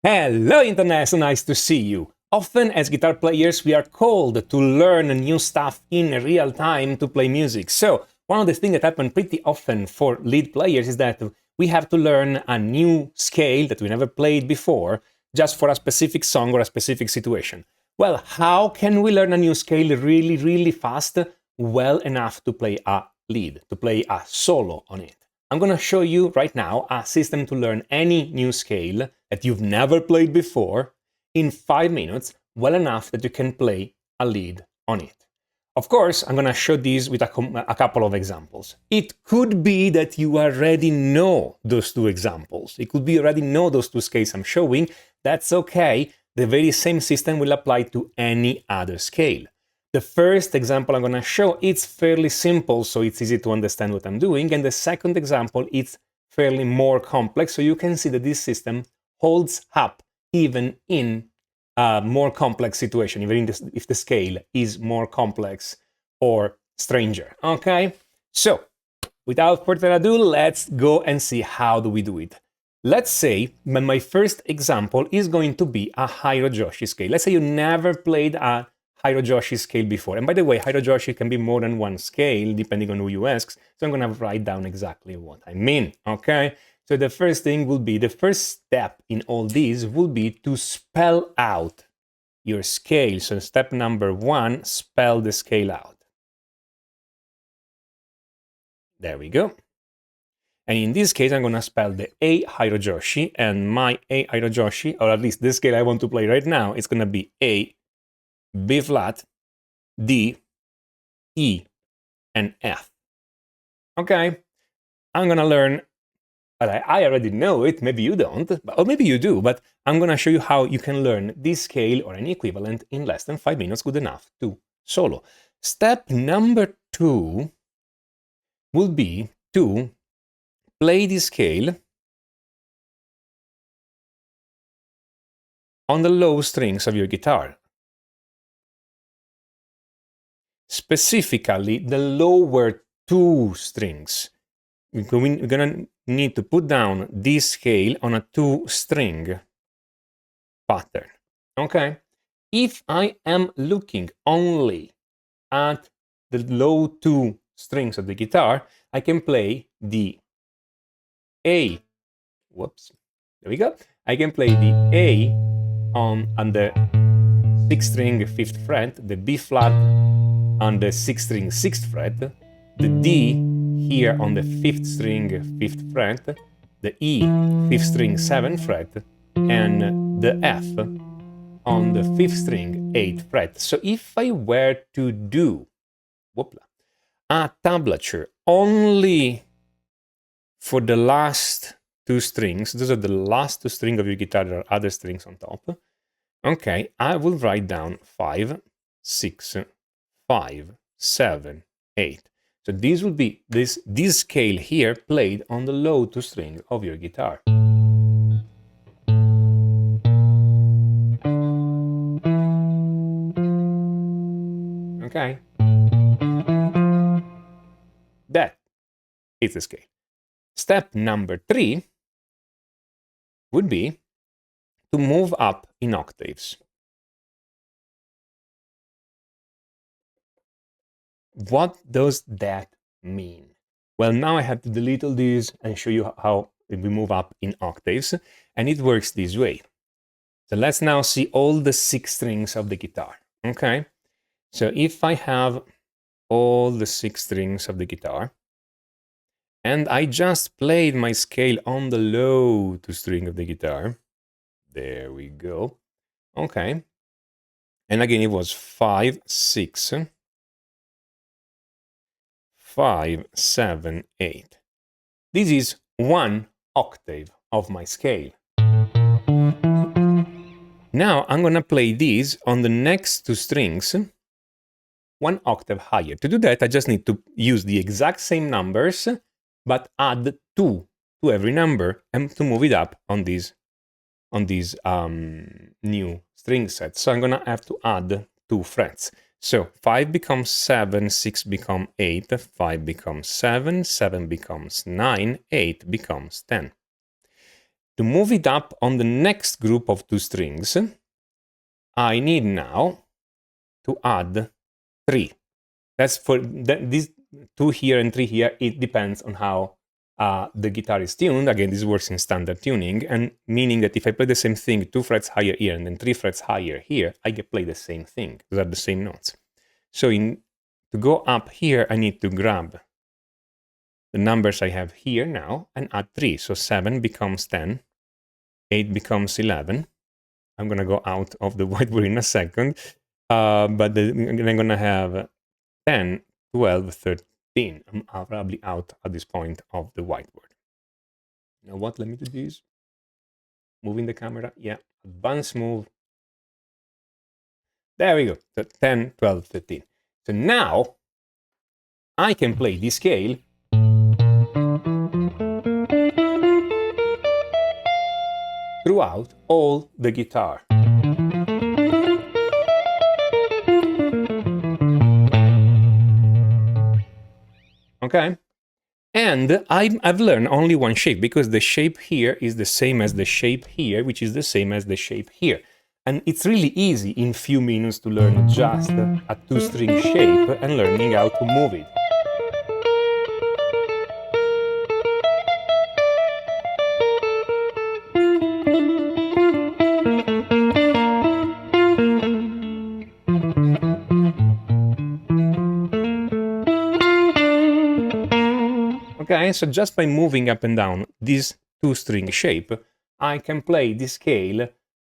Hello Internet, so nice to see you. Often as guitar players we are called to learn new stuff in real time to play music. So one of the things that happen pretty often for lead players is that we have to learn a new scale that we never played before just for a specific song or a specific situation. Well, how can we learn a new scale really fast, well enough to play a lead, to play a solo on it? I'm going to show you right now a system to learn any new scale that you've never played before in 5 minutes, well enough that you can play a lead on it. Of course, I'm going to show these with a couple of examples. It could be that you already know those two examples. It could be you already know those two scales I'm showing. That's okay. The very same system will apply to any other scale. The first example I'm going to show, it's fairly simple, so it's easy to understand what I'm doing. And the second example, it's fairly more complex, so you can see that this system holds up even in a more complex situation, even if the scale is more complex or stranger. Okay? So, without further ado, let's go and see how do we do it. Let's say my first example is going to be a Hirojoshi scale. Let's say you never played a Hirojoshi scale before. And by the way, Hirojoshi can be more than one scale, depending on who you ask. So I'm going to write down exactly what I mean, okay? So the first thing will be, the first step in all these will be to spell out your scale. So step number 1, spell the scale out. There we go. And in this case, I'm going to spell the A Hirojoshi, and my A Hirojoshi, or at least the scale I want to play right now, it's going to be A, B flat, D, E, and F. Okay, I'm gonna learn, I already know it, maybe you don't, or maybe you do, but I'm gonna show you how you can learn this scale or any equivalent in less than 5 minutes, good enough to solo. Step number 2 will be to play this scale on the low strings of your guitar. Specifically, the lower 2 strings. We're gonna need to put down this scale on a 2-string pattern. Okay? If I am looking only at the low 2 strings of the guitar, I can play the A. Whoops. There we go. I can play the A on the 6th string 5th fret, the B flat on the 6th string 6th fret, the D here on the 5th string 5th fret, the E 5th string 7th fret, and the F on the 5th string 8th fret. So if I were to do a tablature only for the last 2 strings, those are the last 2 strings of your guitar, there are other strings on top. Okay, I will write down 5, 6, 5, 7, 8. So this will be this scale here played on the low 2 string of your guitar. Okay? That is the scale. Step number 3 would be to move up in octaves. What does that mean? Well, now I have to delete all these and show you how we move up in octaves, and it works this way. So let's now see all the 6 strings of the guitar, okay? So if I have all the 6 strings of the guitar, and I just played my scale on the low 2 string of the guitar, there we go, okay? And again, it was 5, 6, 5, 7, 8. This is 1 octave of my scale. Now I'm going to play these on the next 2 strings 1 octave higher. To do that, I just need to use the exact same numbers, but add 2 to every number and to move it up on these new string sets. So I'm going to have to add 2 frets. So 5 becomes 7, 6 becomes 8, 5 becomes 7, 7 becomes 9, 8 becomes 10. To move it up on the next group of 2 strings, I need now to add 3. That's for these 2 here and 3 here. It depends on how the guitar is tuned. Again, this works in standard tuning, and meaning that if I play the same thing 2 frets higher here and then 3 frets higher here, I can play the same thing. Those are the same notes. So to go up here, I need to grab the numbers I have here now and add 3. So 7 becomes 10, 8 becomes 11. I'm going to go out of the whiteboard in a second, but I'm going to have 10, 12, 13. I'm probably out at this point of the whiteboard. You know what? Let me do this. Moving the camera. Yeah, advanced move. There we go. So 10, 12, 13. So now I can play this scale throughout all the guitar. Okay? And I've learned only one shape, because the shape here is the same as the shape here, which is the same as the shape here. And it's really easy in few minutes to learn just a 2-string shape and learning how to move it. Okay, so just by moving up and down this 2-string shape, I can play this scale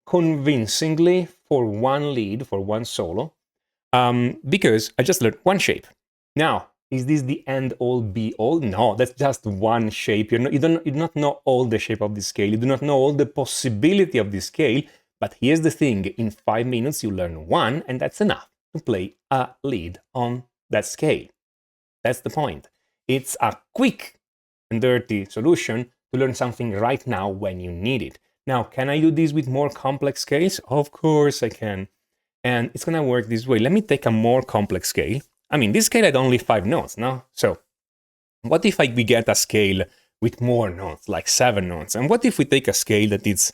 convincingly for one lead, for one solo, because I just learned one shape. Now, is this the end-all, be-all? No, that's just one shape. You do not know all the shape of this scale. You do not know all the possibility of this scale. But here's the thing. In 5 minutes, you learn one, and that's enough to play a lead on that scale. That's the point. It's a quick and dirty solution to learn something right now when you need it. Now, can I do this with more complex scales? Of course I can. And it's going to work this way. Let me take a more complex scale. I mean, this scale had only 5 notes, no? So what if we get a scale with more notes, like 7 notes? And what if we take a scale that is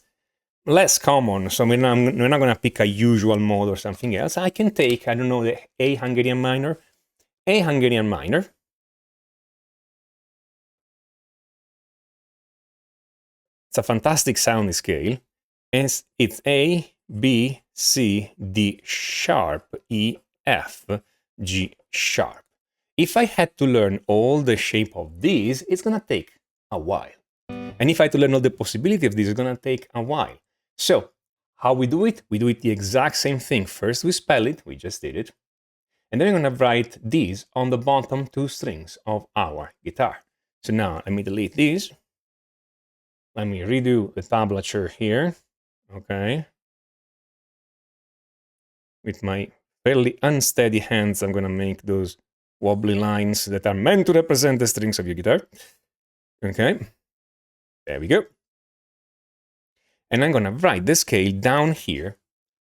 less common? So we're not going to pick a usual mode or something else. I can take, I don't know, the A Hungarian minor. A Hungarian minor. It's a fantastic sounding scale. It's A, B, C, D sharp, E, F, G sharp. If I had to learn all the shape of these, it's going to take a while. And if I had to learn all the possibility of this, it's going to take a while. So how we do it? We do it the exact same thing. First we spell it, we just did it. And then we're going to write these on the bottom 2 strings of our guitar. So now let me delete these. Let me redo the tablature here. Okay. With my fairly unsteady hands, I'm going to make those wobbly lines that are meant to represent the strings of your guitar. Okay. There we go. And I'm going to write the scale down here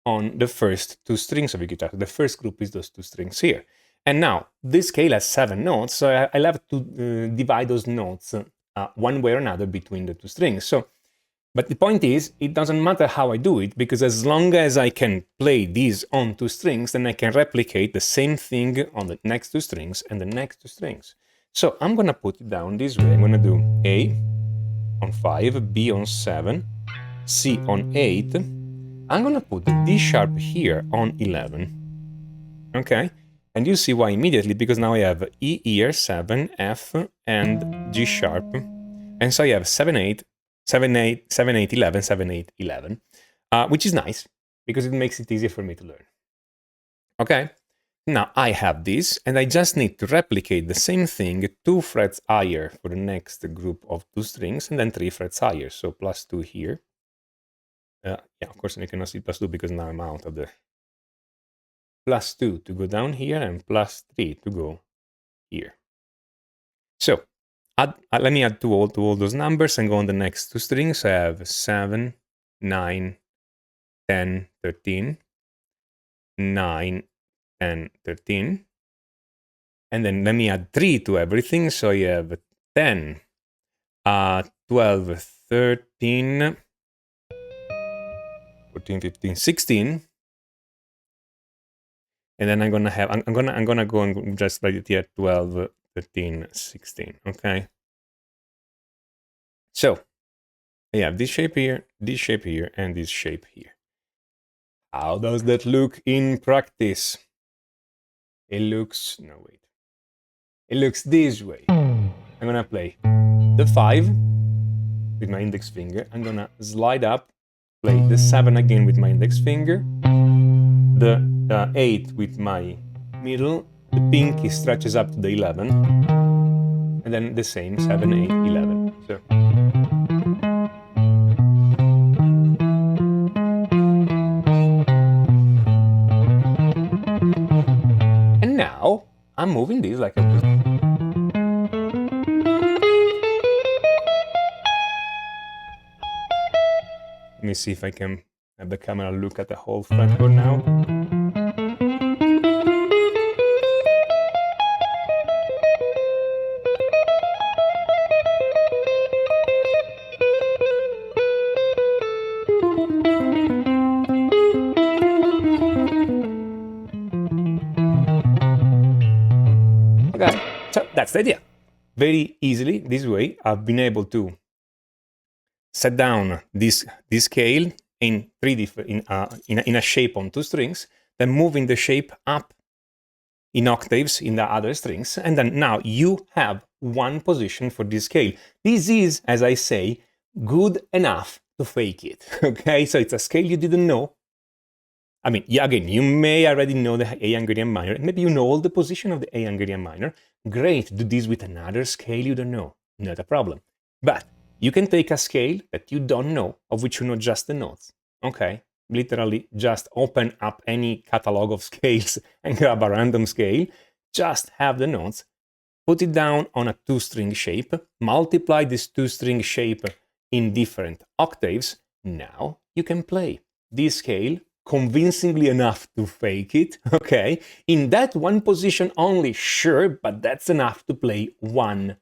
on the first 2 strings of your guitar. The first group is those 2 strings here. And now, this scale has 7 notes, so I'll have to divide those notes one way or another between the 2 strings. So, but the point is, it doesn't matter how I do it, because as long as I can play these on 2 strings, then I can replicate the same thing on the next 2 strings and the next 2 strings. So I'm going to put it down this way. I'm going to do A on 5, B on 7, C on 8. I'm going to put the D sharp here on 11. Okay? And you see why immediately, because now I have E here, 7, F, and G sharp. And so I have 7, 8, 7, 8, 7, 8, 11, 7, 8, 11, which is nice, because it makes it easier for me to learn. Okay? Now I have this, and I just need to replicate the same thing 2 frets higher for the next group of 2 strings, and then 3 frets higher, so plus 2 here. Yeah, of course I cannot see plus 2 because now I'm out of the plus 2 to go down here and plus 3 to go here. So let me add to all those numbers and go on the next 2 strings. I have 7, 9, 10, 13, 9, 10, 13. And then let me add 3 to everything. So you have 10, 12, 13, 14, 15, 16. And then I'm gonna go and just write it here 12, 13, 16. Okay. So I have this shape here, and this shape here. How does that look in practice? It looks It looks this way. I'm gonna play the 5 with my index finger. I'm gonna slide up, play the 7 again with my index finger, the 8 with my middle, the pinky stretches up to the 11, and then the same 7, 8, 11. So. And now I'm moving this like a. Let me see if I can have the camera look at the whole fretboard now. Okay, so that's the idea. Very easily, this way, I've been able to set down this scale in three different in a shape on 2 strings, then moving the shape up in octaves in the other strings, and then now you have one position for this scale. This is, as I say, good enough to fake it. Okay, so it's a scale you didn't know. I mean, yeah, again, you may already know the A Hungarian minor. Maybe you know all the position of the A Hungarian minor. Great, do this with another scale you don't know. Not a problem. But you can take a scale that you don't know, of which you know just the notes. Okay, literally just open up any catalog of scales and grab a random scale. Just have the notes, put it down on a 2-string shape, multiply this 2-string shape in different octaves. Now you can play this scale convincingly enough to fake it, okay? In that one position only, sure, but that's enough to play one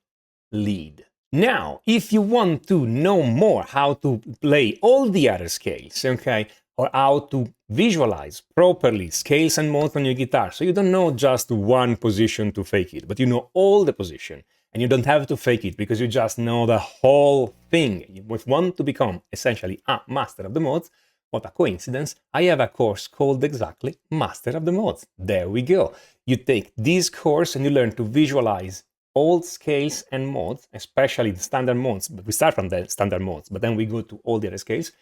lead. Now, if you want to know more how to play all the other scales, okay, or how to visualize properly scales and modes on your guitar, so you don't know just one position to fake it, but you know all the position, and you don't have to fake it because you just know the whole thing. If you want to become essentially a master of the modes, what a coincidence, I have a course called exactly Master of the Modes. There we go. You take this course and you learn to visualize all scales and modes, especially the standard modes. But we start from the standard modes, but then we go to all the other scales,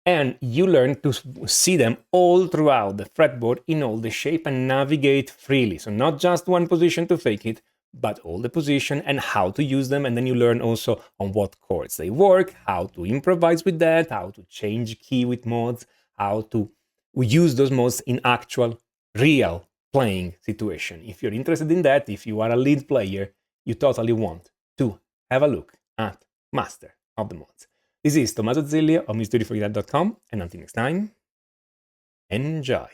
and you learn to see them all throughout the fretboard in all the shape and navigate freely. So not just one position to fake it, but all the position and how to use them. And then you learn also on what chords they work, how to improvise with that, how to change key with modes, how to use those modes in actual, real playing situation. If you're interested in that, if you are a lead player, you totally want to have a look at Master of the Modes. This is Tommaso Zilio of MusicTheory4Guitar.com, and until next time, enjoy.